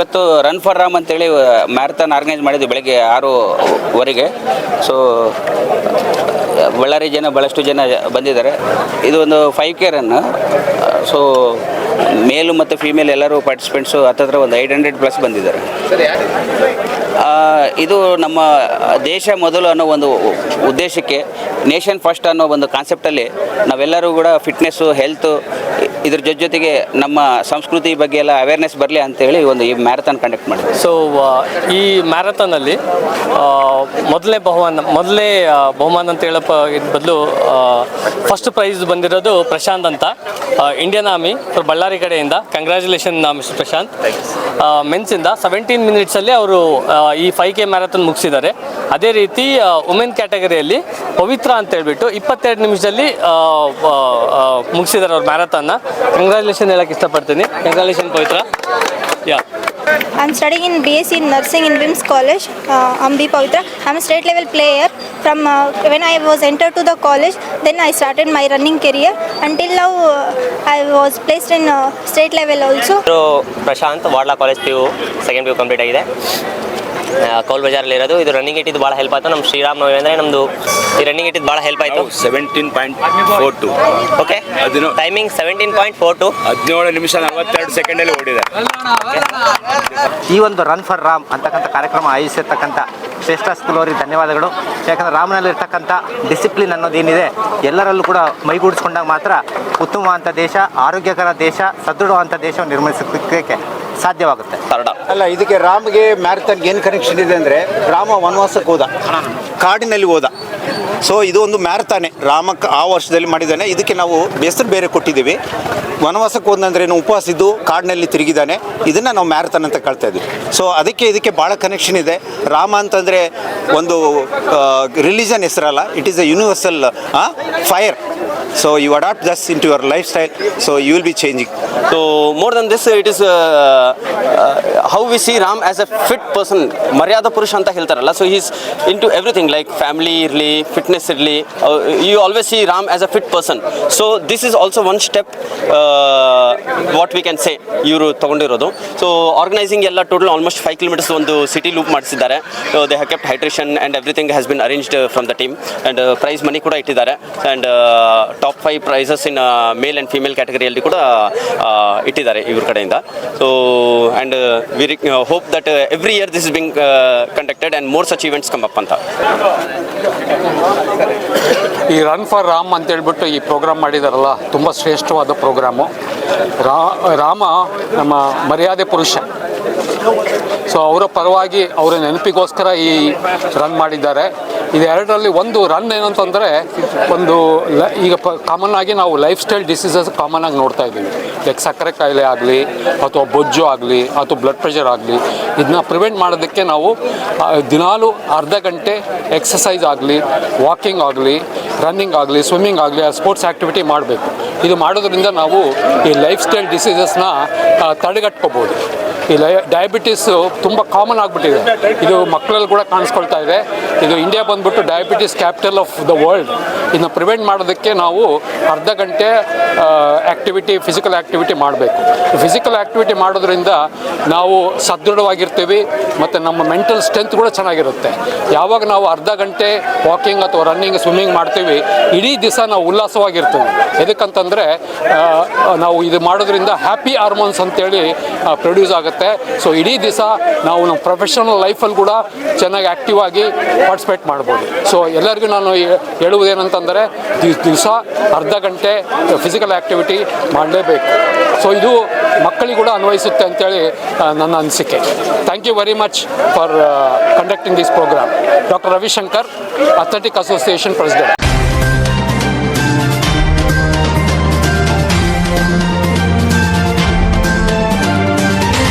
ಇವತ್ತು run for Ram ಅಂತೇಳಿ marathon organise ಮಾಡಿದ್ವಿ ಬೆಳಗ್ಗೆ 6:00 ಸೊ ಬಳ್ಳಾರಿ ಜನ ಭಾಳಷ್ಟು ಜನ ಬಂದಿದ್ದಾರೆ. ಇದು ಒಂದು 5K ರನ್. ಸೊ ಮೇಲು ಮತ್ತು ಫೀಮೇಲ್ ಎಲ್ಲರೂ ಪಾರ್ಟಿಸಿಪೆಂಟ್ಸು ಹತ್ತಿರ ಒಂದು 800+ ಬಂದಿದ್ದಾರೆ. ಇದು ನಮ್ಮ ದೇಶ ಮೊದಲು ಅನ್ನೋ ಒಂದು ಉದ್ದೇಶಕ್ಕೆ ನೇಷನ್ ಫಸ್ಟ್ ಅನ್ನೋ ಒಂದು ಕಾನ್ಸೆಪ್ಟಲ್ಲಿ ನಾವೆಲ್ಲರೂ ಕೂಡ ಫಿಟ್ನೆಸ್ಸು, ಹೆಲ್ತು, ಇದ್ರ ಜೊತೆಗೆ ನಮ್ಮ ಸಂಸ್ಕೃತಿ ಬಗ್ಗೆ ಎಲ್ಲ ಅವೇರ್ನೆಸ್ ಬರಲಿ ಅಂತೇಳಿ ಈ ಮ್ಯಾರಥಾನ್ ಕಂಡಕ್ಟ್ ಮಾಡಿದ್ವಿ. ಸೊ ಈ ಮ್ಯಾರಥಾನಲ್ಲಿ ಮೊದಲೇ ಬಹುಮಾನ ಅಂತ ಹೇಳಪ್ಪ ಬದಲು ಫಸ್ಟ್ ಪ್ರೈಸ್ ಬಂದಿರೋದು ಪ್ರಶಾಂತ್ ಅಂತ, ಇಂಡಿಯನ್ ಆರ್ಮಿ ಫಾರ್ ಬಳ್ಳಾರಿ ಕಡೆಯಿಂದ. Congratulation mister Prashanth. ಮೆನ್ಸಿಂದ 17 ಮಿನಿಟ್ಸಲ್ಲಿ ಅವರು ಈ 5K ಮ್ಯಾರಥಾನ್ ಮುಗಿಸಿದ್ದಾರೆ. ಅದೇ ರೀತಿ ವುಮೆನ್ ಕ್ಯಾಟಗರಿಯಲ್ಲಿ ಪವಿತ್ರ ಅಂತ ಹೇಳ್ಬಿಟ್ಟು 22 ನಿಮಿಷದಲ್ಲಿ ಮುಗಿಸಿದ್ದಾರೆ ಅವ್ರ ಮ್ಯಾರಥಾನ್ನ. ಕಂಗ್ರ್ಯಾಚುಲೇಷನ್ ಹೇಳಕ್ಕೆ ಇಷ್ಟಪಡ್ತೀನಿ. Congratulation Pavithra. I'm studying in BSc in Nursing in WIMS College. I'm B. Pavitra. I'm a state level player. From when I was entered to the college, then I started my running career. Until now, I was placed in state level also. So, Prashant, Wadla College PU, second PU complete ಆಗಿದೆ. ಕೌಲ್ ಬಜಾರಲ್ಲಿ ಇರೋದು. ಇದು running ಇಟ್ಟಿದ್ದು ಭಾಳ help ಆಯಿತು. ನಮ್ಮ ಶ್ರೀರಾಮ್ ನವಮಿ ಅಂದರೆ ನಮ್ಮದು ಈ ರನ್ನಿಂಗ್ ಇಟ್ಟಿದ್ದು ಭಾಳ ಹೆಲ್ಪ್ ಆಯಿತು. 17.42. ಓಕೆ, ಟೈಮಿಂಗ್ 17.42, 17 ನಿಮಿಷ 42 ಸೆಕೆಂಡಲ್ಲಿ ಓಡಿದೆ. ಈ ಒಂದು ರನ್ ಫಾರ್ ರಾಮ್ ಅಂತಕ್ಕಂಥ ಕಾರ್ಯಕ್ರಮ ಆಯೋಜಿಸಿರ್ತಕ್ಕಂಥ ಶ್ರೇಷ್ಠ ಸ್ಕೂಲ್ ಅವರಿಗೆ ಧನ್ಯವಾದಗಳು. ಯಾಕಂದರೆ ರಾಮನಲ್ಲಿರ್ತಕ್ಕಂಥ ಡಿಸಿಪ್ಲಿನ್ ಅನ್ನೋದೇನಿದೆ ಎಲ್ಲರಲ್ಲೂ ಕೂಡ ಮೈಗೂಡಿಸ್ಕೊಂಡಾಗ ಮಾತ್ರ ಉತ್ತಮವಾದಂಥ ದೇಶ, ಆರೋಗ್ಯಕರ ದೇಶ, ಸದೃಢವಾದಂಥ ದೇಶವನ್ನು ನಿರ್ಮಿಸೋದಕ್ಕೆ ಸಾಧ್ಯವಾಗುತ್ತೆ. ಅಲ್ಲ, ಇದಕ್ಕೆ ರಾಮ್ಗೆ ಮ್ಯಾರಥಾನ್ಗೆ ಏನು ಕನೆಕ್ಷನ್ ಇದೆ ಅಂದರೆ, ರಾಮ ವನವಾಸಕ್ಕೆ ಹೋದ, ಕಾಡಿನಲ್ಲಿ ಹೋದ. ಸೊ ಇದು ಒಂದು ಮ್ಯಾರಥಾನೇ ರಾಮಕ್ಕೆ ಆ ವರ್ಷದಲ್ಲಿ ಮಾಡಿದ್ದಾನೆ. ಇದಕ್ಕೆ ನಾವು ಹೆಸರು ಬೇರೆ ಕೊಟ್ಟಿದ್ದೀವಿ. ವನವಾಸಕ್ಕೆ ಹೋದಂದ್ರೆ ಉಪವಾಸ ಇದ್ದು ಕಾಡಿನಲ್ಲಿ ತಿರುಗಿದ್ದಾನೆ. ಇದನ್ನು ನಾವು ಮ್ಯಾರಥಾನ್ ಅಂತ ಕಳ್ತಾ ಇದ್ವಿ. ಸೊ ಇದಕ್ಕೆ ಭಾಳ ಕನೆಕ್ಷನ್ ಇದೆ. ರಾಮ ಅಂತಂದರೆ ಒಂದು ರಿಲಿಜನ್ ಹೆಸರಲ್ಲ, it is a universal fire. So you adapt this into your lifestyle, so you will be changing. So more than this, it is how we see Ram as a fit person. Maryada Purush anta heltaralla. So he is into everything like family irli, fitness irli. You always see Ram as a fit person. So this is also one step what we can say ಇವರು ತಗೊಂಡಿರೋದು. So organising ಎಲ್ಲ total almost 5 kilometers ಒಂದು city loop ಮಾಡಿಸಿದ್ದಾರೆ. So they have kept hydration and everything has been arranged from the team. And prize money ಕೂಡ ಇಟ್ಟಿದ್ದಾರೆ. And top 5 prizes in male and female ಕ್ಯಾಟಗರಿಯಲ್ಲಿ ಕೂಡ ಇಟ್ಟಿದ್ದಾರೆ ಇವ್ರ ಕಡೆಯಿಂದ. So and we hope that every year this is being conducted and more such events come up ಅಂತ. ಈ run for Ram ಅಂತೇಳ್ಬಿಟ್ಟು ಈ ಪ್ರೋಗ್ರಾಮ್ ಮಾಡಿದಾರಲ್ಲ, ತುಂಬ ಶ್ರೇಷ್ಠವಾದ ಪ್ರೋಗ್ರಾಮು. ರಾಮ ನಮ್ಮ ಮರ್ಯಾದೆ ಪುರುಷ. ಸೊ ಅವರ ಪರವಾಗಿ ಅವರ ನೆನಪಿಗೋಸ್ಕರ ಈ ರನ್ ಮಾಡಿದ್ದಾರೆ. ಇದೆರಡರಲ್ಲಿ ಒಂದು ರನ್ ಏನಂತಂದರೆ, ಒಂದು ಈಗ ಕಾಮನ್ ಆಗಿ ನಾವು ಲೈಫ್ ಸ್ಟೈಲ್ ಡಿಸೀಸಸ್ ಕಾಮನ್ ಆಗಿ ನೋಡ್ತಾ ಇದ್ದೀವಿ. ಲೈಕ್ ಸಕ್ಕರೆ ಕಾಯಿಲೆ ಆಗಲಿ, ಅಥವಾ ಬೊಜ್ಜು ಆಗಲಿ, ಅಥವಾ ಬ್ಲಡ್ ಪ್ರೆಷರ್ ಆಗಲಿ, ಇದನ್ನ ಪ್ರಿವೆಂಟ್ ಮಾಡೋದಕ್ಕೆ ನಾವು ದಿನಾಲೂ ಅರ್ಧ ಗಂಟೆ ಎಕ್ಸಸೈಸ್ ಆಗಲಿ, ವಾಕಿಂಗ್ ಆಗಲಿ, ರನ್ನಿಂಗ್ ಆಗಲಿ, ಸ್ವಿಮ್ಮಿಂಗ್ ಆಗಲಿ, ಸ್ಪೋರ್ಟ್ಸ್ ಆ್ಯಕ್ಟಿವಿಟಿ ಮಾಡಬೇಕು. ಇದು ಮಾಡೋದ್ರಿಂದ ನಾವು ಈ ಲೈಫ್ ಸ್ಟೈಲ್ ಡಿಸೀಸಸ್ನ ತಡೆಗಟ್ಕೋಬೋದು. ಈ ಡಯಾಬಿಟೀಸು ತುಂಬ ಕಾಮನ್ ಆಗಿಬಿಟ್ಟಿದೆ. ಇದು ಮಕ್ಕಳಲ್ಲಿ ಕೂಡ ಕಾಣಿಸ್ಕೊಳ್ತಾ ಇದೆ. ಇದು ಇಂಡಿಯಾ ಬಂದ್ಬಿಟ್ಟು diabetes capital of the world. ಇದನ್ನ ಪ್ರಿವೆಂಟ್ ಮಾಡೋದಕ್ಕೆ ನಾವು ಅರ್ಧ ಗಂಟೆ ಫಿಸಿಕಲ್ ಆ್ಯಕ್ಟಿವಿಟಿ ಮಾಡಬೇಕು. ಫಿಸಿಕಲ್ ಆ್ಯಕ್ಟಿವಿಟಿ ಮಾಡೋದ್ರಿಂದ ನಾವು ಸದೃಢವಾಗಿರ್ತೀವಿ ಮತ್ತು ನಮ್ಮ ಮೆಂಟಲ್ ಸ್ಟ್ರೆಂತ್ ಕೂಡ ಚೆನ್ನಾಗಿರುತ್ತೆ. ಯಾವಾಗ ನಾವು ಅರ್ಧ ಗಂಟೆ ವಾಕಿಂಗ್ ಅಥವಾ ರನ್ನಿಂಗ್, ಸ್ವಿಮ್ಮಿಂಗ್ ಮಾಡ್ತೀವಿ, ಇಡೀ ದಿವಸ ನಾವು ಉಲ್ಲಾಸವಾಗಿರ್ತೀವಿ. ಎದಕ್ಕಂತಂದರೆ ನಾವು ಇದು ಮಾಡೋದ್ರಿಂದ ಹ್ಯಾಪಿ ಹಾರ್ಮೋನ್ಸ್ ಅಂತೇಳಿ ಪ್ರೊಡ್ಯೂಸ್ ಆಗುತ್ತೆ. ಸೊ ಇಡೀ ದಿವಸ ನಾವು ನಮ್ಮ ಪ್ರೊಫೆಷನಲ್ ಲೈಫಲ್ಲಿ ಕೂಡ ಚೆನ್ನಾಗಿ ಆ್ಯಕ್ಟಿವ್ ಆಗಿ ಪಾರ್ಟಿಸಿಪೇಟ್ ಮಾಡ್ಬೋದು. ಸೊ ಎಲ್ಲರಿಗೂ ನಾನು ಹೇಳುವುದೇನಂತಂದರೆ, ದಿವಸ ಅರ್ಧ ಗಂಟೆ ಫಿಸಿಕಲ್ ಆ್ಯಕ್ಟಿವಿಟಿ ಮಾಡಲೇಬೇಕು. ಸೊ ಇದು ಮಕ್ಕಳಿಗೆ ಕೂಡ ಅನ್ವಯಿಸುತ್ತೆ ಅಂತೇಳಿ ನನ್ನ ಅನಿಸಿಕೆ. Thank you very much for conducting this programme. Doctor Ravishankar, athletic association president.